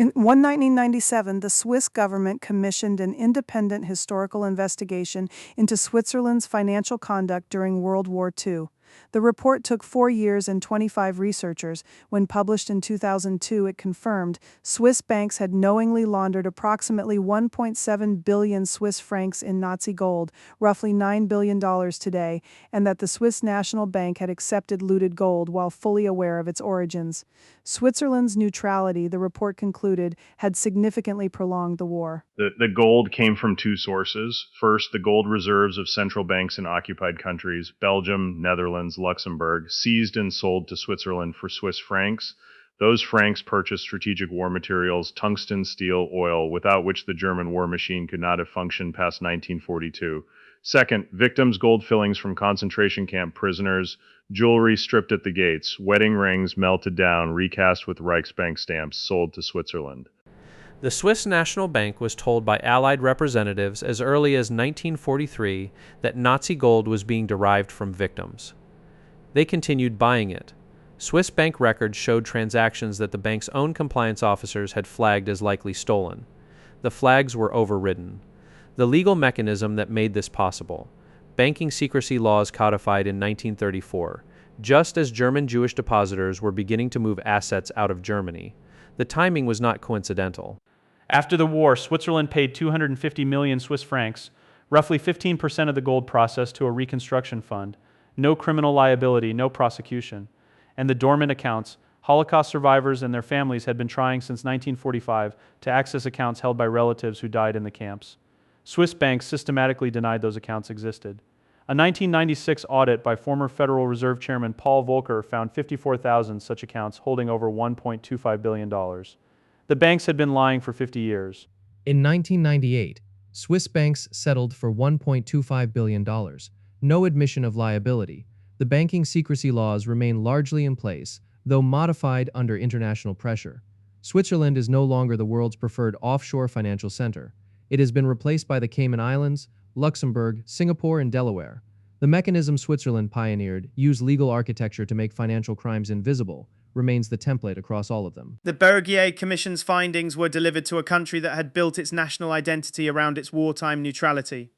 In 1997, the Swiss government commissioned an independent historical investigation into Switzerland's financial conduct during World War II. The report took 4 years and 25 researchers. When published in 2002, it confirmed Swiss banks had knowingly laundered approximately 1.7 billion Swiss francs in Nazi gold, roughly $9 billion today, and that the Swiss National Bank had accepted looted gold while fully aware of its origins. Switzerland's neutrality, the report concluded, had significantly prolonged the war. The gold came from two sources. First, the gold reserves of central banks in occupied countries, Belgium, Netherlands, Luxembourg, seized and sold to Switzerland for Swiss francs. Those francs purchased strategic war materials, tungsten, steel, oil, without which the German war machine could not have functioned past 1942. Second, victims' gold fillings from concentration camp prisoners, jewelry stripped at the gates, wedding rings melted down, recast with Reichsbank stamps, sold to Switzerland. The Swiss National Bank was told by Allied representatives as early as 1943 that Nazi gold was being derived from victims. They continued buying it. Swiss bank records showed transactions that the bank's own compliance officers had flagged as likely stolen. The flags were overridden. The legal mechanism that made this possible: banking secrecy laws codified in 1934, just as German Jewish depositors were beginning to move assets out of Germany. The timing was not coincidental. After the war, Switzerland paid 250 million Swiss francs, roughly 15% of the gold processed, to a reconstruction fund. No criminal liability, no prosecution. And the dormant accounts, Holocaust survivors and their families had been trying since 1945 to access accounts held by relatives who died in the camps. Swiss banks systematically denied those accounts existed. A 1996 audit by former Federal Reserve Chairman Paul Volcker found 54,000 such accounts holding over $1.25 billion. The banks had been lying for 50 years. In 1998, Swiss banks settled for $1.25 billion. No admission of liability. The banking secrecy laws remain largely in place, though modified under international pressure. Switzerland is no longer the world's preferred offshore financial center. It has been replaced by the Cayman Islands, Luxembourg, Singapore, and Delaware. The mechanism Switzerland pioneered, use legal architecture to make financial crimes invisible, remains the template across all of them. The Bergier Commission's findings were delivered to a country that had built its national identity around its wartime neutrality.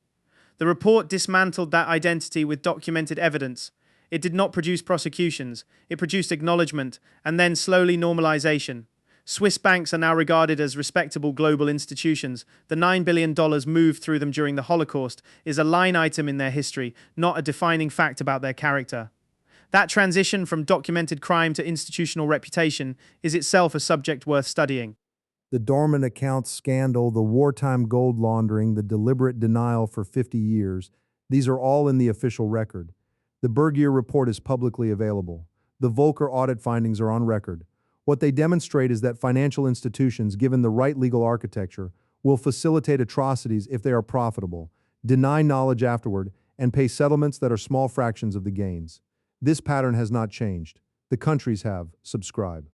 The report dismantled that identity with documented evidence. It did not produce prosecutions. It produced acknowledgement and then slowly normalization. Swiss banks are now regarded as respectable global institutions. The $9 billion moved through them during the Holocaust is a line item in their history, not a defining fact about their character. That transition from documented crime to institutional reputation is itself a subject worth studying. The dormant accounts scandal, the wartime gold laundering, the deliberate denial for 50 years, these are all in the official record. The Bergier report is publicly available. The Volcker audit findings are on record. What they demonstrate is that financial institutions, given the right legal architecture, will facilitate atrocities if they are profitable, deny knowledge afterward, and pay settlements that are small fractions of the gains. This pattern has not changed. The countries have. Subscribe.